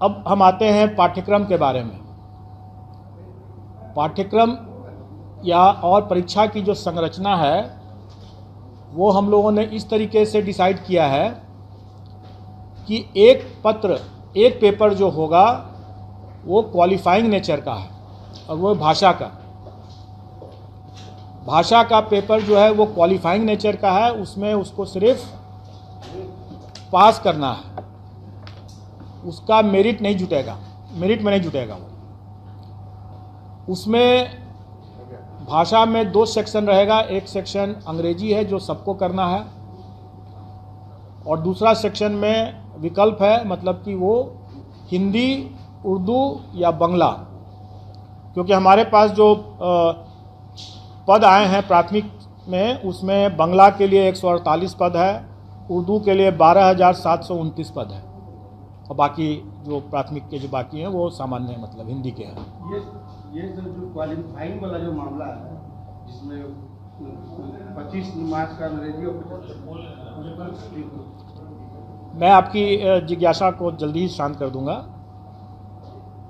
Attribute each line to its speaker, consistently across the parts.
Speaker 1: अब हम आते हैं पाठ्यक्रम के बारे में। पाठ्यक्रम या और परीक्षा की जो संरचना है वो हम लोगों ने इस तरीके से डिसाइड किया है कि एक पेपर जो होगा वो क्वालिफाइंग नेचर का है और वो भाषा का पेपर जो है वो क्वालिफाइंग नेचर का है। उसमें उसको सिर्फ पास करना है, उसका मेरिट में नहीं जुटेगा वो। उसमें भाषा में 2 सेक्शन रहेगा। एक सेक्शन अंग्रेजी है जो सबको करना है और दूसरा सेक्शन में विकल्प है, मतलब कि वो हिंदी, उर्दू या बांग्ला। क्योंकि हमारे पास जो पद आए हैं प्राथमिक में, उसमें बांग्ला के लिए 148 पद है, उर्दू के लिए 12,729 पद है और बाकी जो प्राथमिक के जो बाकी हैं वो सामान्य मतलब हिंदी के हैं।
Speaker 2: ये जो क्वालिफाइंग वाला जो मामला है जिसमें 25 मार्क्स का अंग्रेजी और
Speaker 1: मैं आपकी जिज्ञासा को जल्दी ही शांत कर दूंगा।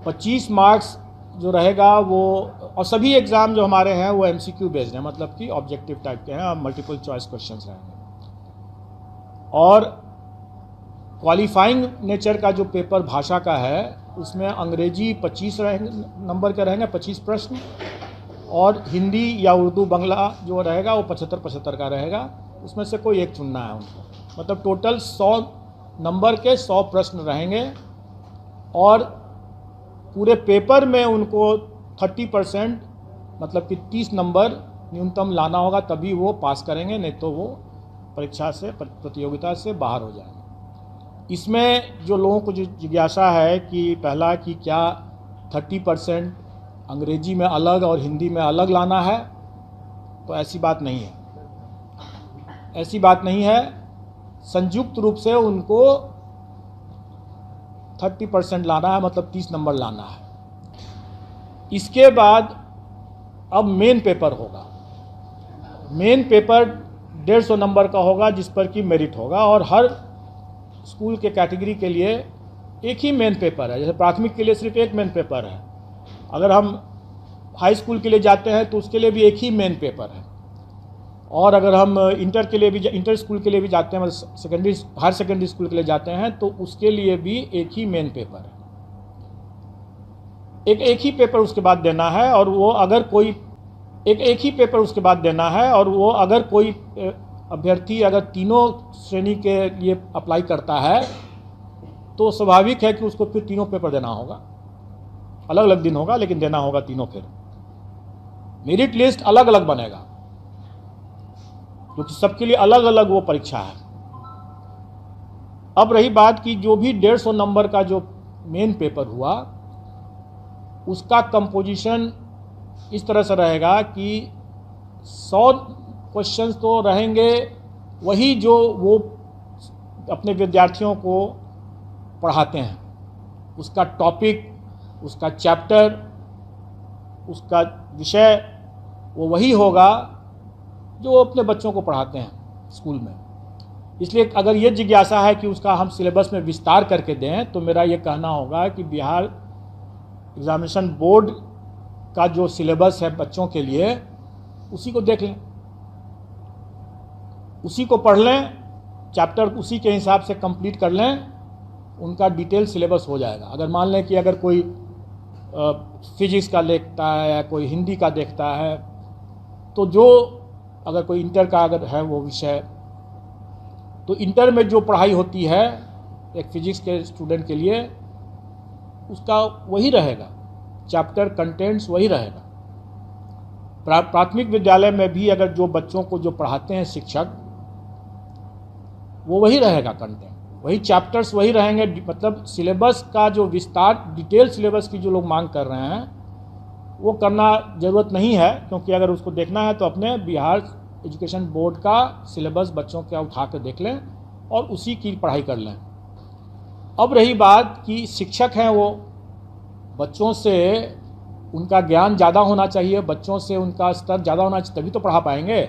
Speaker 1: 25 मार्क्स जो रहेगा वो, और सभी एग्ज़ाम जो हमारे हैं वो MCQ बेस्ड हैं, मतलब कि ऑब्जेक्टिव टाइप के हैं, मल्टीपल चॉइस क्वेश्चंस रहेंगे। और क्वालिफाइंग नेचर का जो पेपर भाषा का है उसमें अंग्रेजी 25 नंबर के रहेंगे, 25 प्रश्न, और हिंदी या उर्दू बांग्ला जो रहेगा वो 75-75 का रहेगा। उसमें से कोई एक चुनना है उनको। मतलब टोटल 100 नंबर के 100 प्रश्न रहेंगे और पूरे पेपर में उनको 30% मतलब कि 30 नंबर न्यूनतम लाना होगा, तभी वो पास करेंगे, नहीं तो वो परीक्षा से, प्रतियोगिता से बाहर हो जाएंगे। इसमें जो लोगों को जो जिज्ञासा है कि पहला कि क्या 30% अंग्रेजी में अलग और हिंदी में अलग लाना है, तो ऐसी बात नहीं है। संयुक्त रूप से उनको 30% लाना है, मतलब 30 नंबर लाना है। इसके बाद अब मेन पेपर होगा। मेन पेपर 150 नंबर का होगा जिस पर कि मेरिट होगा, और हर स्कूल के कैटेगरी के लिए एक ही मेन पेपर है। जैसे प्राथमिक के लिए सिर्फ एक मेन पेपर है, अगर हम हाई स्कूल के लिए जाते हैं तो उसके लिए भी एक ही मेन पेपर है, और अगर हम इंटर स्कूल के लिए भी जाते हैं, मतलब हायर सेकेंडरी स्कूल के लिए जाते हैं, तो उसके लिए भी एक ही मेन पेपर है। एक ही पेपर उसके बाद देना है, और वो अगर कोई अभ्यर्थी अगर तीनों श्रेणी के लिए अप्लाई करता है तो स्वाभाविक है कि उसको फिर तीनों पेपर देना होगा। अलग अलग दिन होगा लेकिन देना होगा तीनों। फिर मेरिट लिस्ट अलग अलग बनेगा क्योंकि सबके लिए अलग अलग वो परीक्षा है। अब रही बात कि जो भी 150 नंबर का जो मेन पेपर हुआ उसका कंपोजिशन इस तरह से रहेगा कि 100 क्वेश्चंस तो रहेंगे वही जो वो अपने विद्यार्थियों को पढ़ाते हैं। उसका टॉपिक, उसका चैप्टर, उसका विषय वो वही होगा जो अपने बच्चों को पढ़ाते हैं स्कूल में। इसलिए अगर ये जिज्ञासा है कि उसका हम सिलेबस में विस्तार करके दें, तो मेरा ये कहना होगा कि बिहार एग्जामिनेशन बोर्ड का जो सिलेबस है बच्चों के लिए, उसी को देख लें, उसी को पढ़ लें, चैप्टर उसी के हिसाब से कंप्लीट कर लें, उनका डिटेल सिलेबस हो जाएगा। अगर मान लें कि अगर कोई फिजिक्स का देखता है या कोई हिंदी का देखता है, तो जो अगर कोई इंटर का अगर है वो विषय, तो इंटर में जो पढ़ाई होती है एक फिजिक्स के स्टूडेंट के लिए, उसका वही रहेगा, चैप्टर कंटेंट्स वही रहेगा। प्राथमिक विद्यालय में भी अगर जो बच्चों को जो पढ़ाते हैं शिक्षक, वो वही रहेगा, कंटेंट वही, चैप्टर्स वही रहेंगे। मतलब सिलेबस का जो विस्तार, डिटेल सिलेबस की जो लोग मांग कर रहे हैं वो करना ज़रूरत नहीं है, क्योंकि अगर उसको देखना है तो अपने बिहार एजुकेशन बोर्ड का सिलेबस बच्चों का उठा कर देख लें और उसी की पढ़ाई कर लें। अब रही बात कि शिक्षक हैं, वो बच्चों से उनका ज्ञान ज़्यादा होना चाहिए, बच्चों से उनका स्तर ज़्यादा होना चाहिए, तभी तो पढ़ा पाएंगे।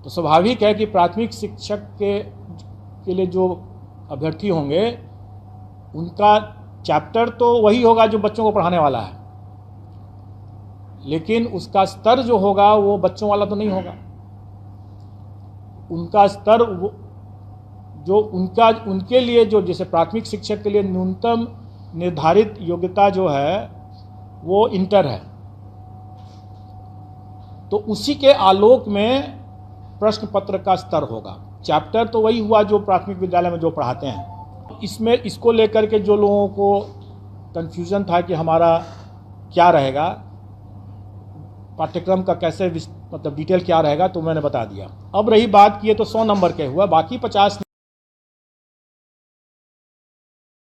Speaker 1: तो स्वाभाविक है कि प्राथमिक शिक्षक के लिए जो अभ्यर्थी होंगे उनका चैप्टर तो वही होगा जो बच्चों को पढ़ाने वाला है, लेकिन उसका स्तर जो होगा वो बच्चों वाला तो नहीं होगा। उनका स्तर जो उनके लिए जो जैसे प्राथमिक शिक्षक के लिए न्यूनतम निर्धारित योग्यता जो है वो इंटर है, तो उसी के आलोक में प्रश्न पत्र का स्तर होगा। चैप्टर तो वही हुआ जो प्राथमिक विद्यालय में जो पढ़ाते हैं। इसमें इसको लेकर के जो लोगों को कन्फ्यूज़न था कि हमारा क्या रहेगा, पाठ्यक्रम का कैसे मतलब डिटेल क्या रहेगा, तो मैंने बता दिया। अब रही बात की है तो 100 नंबर के हुआ, बाकी 50